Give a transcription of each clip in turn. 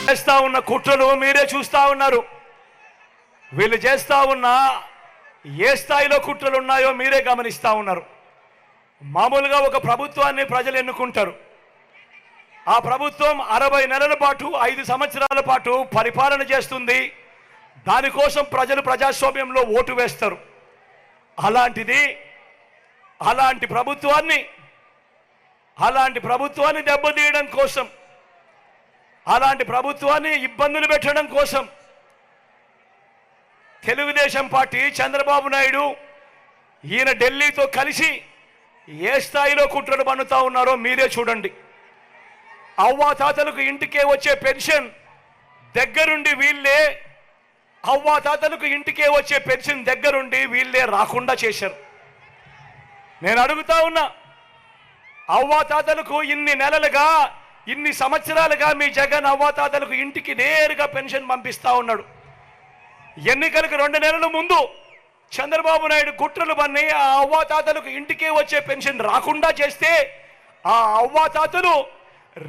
చేస్తా ఉన్న కుట్రలు మీరే చూస్తా ఉన్నారు. వీళ్ళు చేస్తా ఉన్న ఏ స్థాయిలో కుట్రలు ఉన్నాయో మీరే గమనిస్తా ఉన్నారు. మామూలుగా ఒక ప్రభుత్వాన్ని ప్రజలు ఎన్నుకుంటారు. ఆ ప్రభుత్వం 60 నెలల పాటు 5 సంవత్సరాల పాటు పరిపాలన చేస్తుంది. దానికోసం ప్రజలు ప్రజాస్వామ్యంలో ఓటు వేస్తారు. అలాంటి ప్రభుత్వాన్ని దెబ్బతీయడం కోసం, అలాంటి ప్రభుత్వాన్ని ఇబ్బందులు పెట్టడం కోసం తెలుగుదేశం పార్టీ చంద్రబాబు నాయుడు ఈయన ఢిల్లీతో కలిసి ఏ స్థాయిలో కుట్రలు పన్నుతా ఉన్నారో మీరే చూడండి. అవ్వాతాతలకు ఇంటికే వచ్చే పెన్షన్ దగ్గరుండి వీళ్ళే రాకుండా చేశారు. నేను అడుగుతా ఉన్నా, అవ్వాతాతలకు ఇన్ని సంవత్సరాలుగా మీ జగన్ అవ్వాతాతలకు ఇంటికి నేరుగా పెన్షన్ పంపిస్తా ఉన్నాడు. ఎన్నికలకు 2 నెలల ముందు చంద్రబాబు నాయుడు కుట్రలు పన్ని ఆ అవ్వాతాతలకు ఇంటికే వచ్చే పెన్షన్ రాకుండా చేస్తే ఆ అవ్వాతాతలు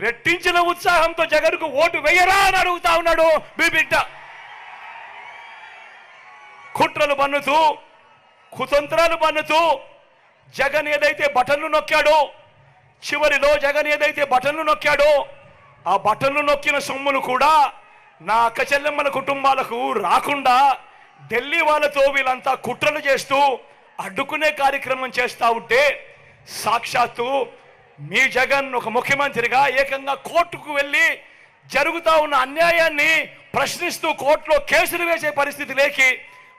రెట్టించిన ఉత్సాహంతో జగన్కు ఓటు వేయరా అని అడుగుతా ఉన్నాడు మీ బిడ్డ. కుట్రలు పన్నుతూ, కుతంత్రాలు పన్నుతూ జగన్ ఏదైతే బటన్లు నొక్కాడో, చివరిలో జగన్ ఏదైతే బటన్లు నొక్కాడో ఆ బటన్లు నొక్కిన సొమ్ములు కూడా నా అక్క చెల్లెమ్మల కుటుంబాలకు రాకుండా ఢిల్లీ వాళ్ళతో వీళ్ళంతా కుట్రలు చేస్తూ అడ్డుకునే కార్యక్రమం చేస్తూ ఉంటే సాక్షాత్తు మీ జగన్ ఒక ముఖ్యమంత్రిగా ఏకంగా కోర్టుకు వెళ్ళి జరుగుతూ ఉన్న అన్యాయాన్ని ప్రశ్నిస్తూ కోర్టులో కేసులు వేసే పరిస్థితి లేకి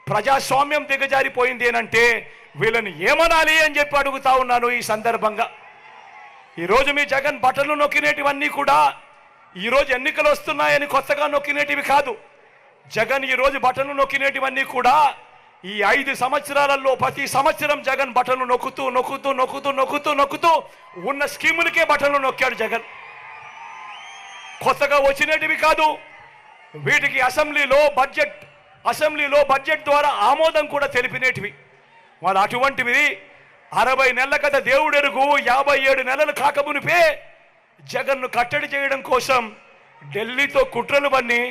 ప్రజాస్వామ్యం దిగజారిపోయింది అంటే వీళ్ళని ఏమనాలి అని చెప్పి అడుగుతా ఉన్నాను. ఈ సందర్భంగా ఈరోజు మీ జగన్ బటన్లు నొక్కినేటివన్నీ కూడా ఈరోజు ఎన్నికలు వస్తున్నాయని కొత్తగా నొక్కినేటివి కాదు. జగన్ ఈరోజు బటన్లు నొక్కినేటివన్నీ కూడా ఈ 5 సంవత్సరాలలో ప్రతి సంవత్సరం జగన్ బటన్లు నొక్కుతూ ఉన్న స్కీములకే బటన్లు నొక్కాడు జగన్. కొత్తగా వచ్చినటివి కాదు. వీటికి అసెంబ్లీలో బడ్జెట్ ద్వారా ఆమోదం కూడా తెలిపినేటివి. వాళ్ళు అటువంటివి 60 నెలల కథ దేవుడెరుగు 57 నెలలు కాకమునిపే జగన్ను కట్టడి చేయడం కోసం ఢిల్లీతో కుట్రలు పన్ని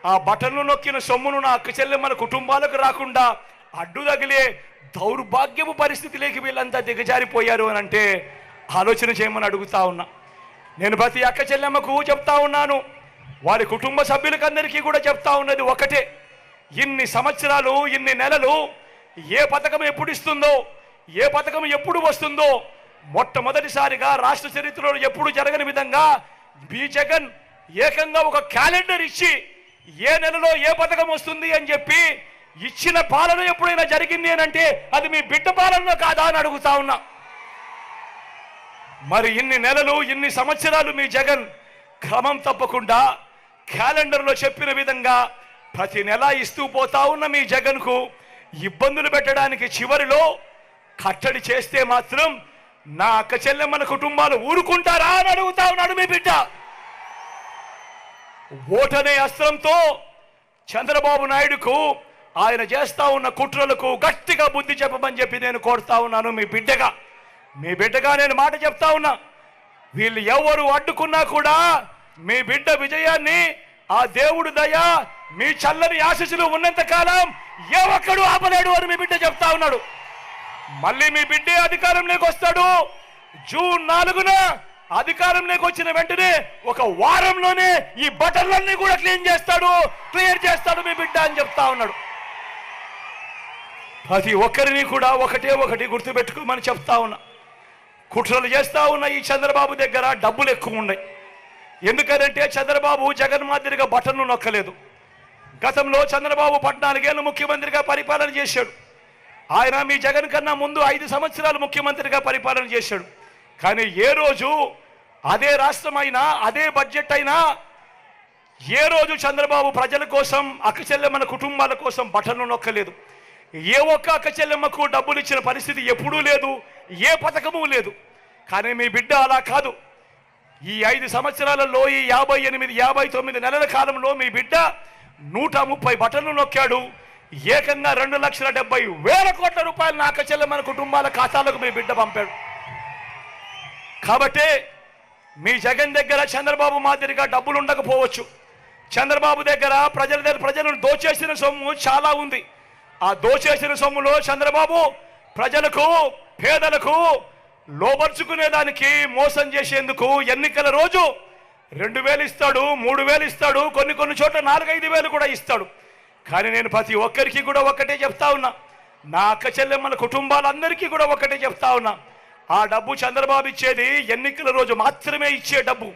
ఆ బటన్లు నొక్కిన సొమ్మును నా అక్క చెల్లెమ్మల కుటుంబాలకు రాకుండా అడ్డు తగిలే దౌర్భాగ్యపు పరిస్థితిలోకి వీళ్ళంతా దిగజారిపోయారు అని అంటే ఆలోచన చేయమని అడుగుతా ఉన్నా. నేను ప్రతి అక్క చెల్లెమ్మకు చెప్తా ఉన్నాను, వారి కుటుంబ సభ్యులకందరికీ కూడా చెప్తా ఉన్నది ఒకటే, ఇన్ని సంవత్సరాలు ఇన్ని నెలలు ఏ పథకం ఎప్పుడు ఇస్తుందో, ఏ పథకం ఎప్పుడు వస్తుందో మొట్టమొదటిసారిగా రాష్ట్ర చరిత్రలో ఎప్పుడు జరగని విధంగా మీ జగన్ ఏకంగా ఒక క్యాలెండర్ ఇచ్చి ఏ నెలలో ఏ పథకం వస్తుంది అని చెప్పి ఇచ్చిన పాలన ఎప్పుడైనా జరిగింది అని అంటే అది మీ బిడ్డ పాలన కాదా అని అడుగుతా ఉన్నా. మరి ఇన్ని నెలలు ఇన్ని సంవత్సరాలు మీ జగన్ క్రమం తప్పకుండా క్యాలెండర్లో చెప్పిన విధంగా ప్రతి నెల ఇస్తూ పోతా ఉన్న మీ జగన్కు ఇబ్బందులు పెట్టడానికి చివరిలో కట్టడి చేస్తే మాత్రం నా అక్క చెల్లెమ్మల కుటుంబాలు ఊరుకుంటారా అని అడుగుతా ఉన్నాడు మీ బిడ్డ. ఓటనే అస్త్రంతో చంద్రబాబు నాయుడుకు ఆయన చేస్తా ఉన్న కుట్రలకు గట్టిగా బుద్ధి చెప్పమని చెప్పి నేను కోరుతా ఉన్నాను. మీ బిడ్డగా నేను మాట చెప్తా ఉన్నా, వీళ్ళు ఎవరు అడ్డుకున్నా కూడా మీ బిడ్డ విజయాన్ని ఆ దేవుడు దయ మీ చల్లని ఆశీస్సులు ఉన్నంత కాలం ఏ ఒక్కడు ఆపలేడు అని మీ బిడ్డ చెప్తా ఉన్నాడు. మళ్ళీ మీ బిడ్డే అధికారంలోకి వస్తాడు. జూన్ 4న అధికారంలోకి వచ్చిన వెంటనే ఒక వారంలోనే ఈ బటన్లన్నీ కూడా క్లియర్ చేస్తాడు మీ బిడ్డ అని చెప్తా ఉన్నాడు. ప్రతి ఒక్కరిని కూడా ఒకటి గుర్తుపెట్టుకోమని చెప్తా ఉన్నా. కుట్రలు చేస్తా ఉన్న ఈ చంద్రబాబు దగ్గర డబ్బులు ఎక్కువ ఉన్నాయి. ఎందుకంటే చంద్రబాబు జగన్ మాదిరిగా బటన్ను నొక్కలేదు. గతంలో చంద్రబాబు 14 ఏళ్ళు ముఖ్యమంత్రిగా పరిపాలన చేశాడు. ఆయన మీ జగన్ కన్నా ముందు 5 సంవత్సరాలు ముఖ్యమంత్రిగా పరిపాలన చేశాడు. కానీ ఏ రోజు అదే రాష్ట్రం అయినా అదే బడ్జెట్ అయినా ఏ రోజు చంద్రబాబు ప్రజల కోసం అక్క చెల్లెమ్మల కుటుంబాల కోసం బటన్ను నొక్కలేదు. ఏ ఒక్క అక్క చెల్లెమ్మకు డబ్బులు ఇచ్చిన పరిస్థితి ఎప్పుడూ లేదు, ఏ పథకము లేదు. కానీ మీ బిడ్డ అలా కాదు. ఈ 5 సంవత్సరాలలో ఈ 59 నెలల కాలంలో మీ బిడ్డ 130 బటన్లు నొక్కాడు. ఏకంగా 2,70,000 కోట్ల రూపాయలు నా అక్క చెల్లెమ్మల కుటుంబాల ఖాతాలకు మీ బిడ్డ పంపాడు. కాబట్టి మీ జగన్ దగ్గర చంద్రబాబు మాదిరిగా డబ్బులు ఉండకపోవచ్చు, చంద్రబాబు దగ్గర ప్రజలను దోచేసిన సొమ్ము చాలా ఉంది. ఆ దోచేసిన సొమ్ములో చంద్రబాబు ప్రజలకు పేదలకు లోబర్చుకునేదానికి మోసం చేసేందుకు ఎన్నికల రోజు 2,000 ఇస్తాడు, 3,000 ఇస్తాడు, కొన్ని చోట్ల 4-5 కూడా ఇస్తాడు. కానీ నేను ప్రతి ఒక్కరికి కూడా ఒక్కటే చెప్తా ఉన్నా, నా అక్క చెల్లెమ్మల కుటుంబాలందరికీ కూడా ఒక్కటే చెప్తా ఉన్నా, ఆ డబ్బు చంద్రబాబు ఇచ్చేది ఎన్నికల రోజు మాత్రమే ఇచ్చే డబ్బు.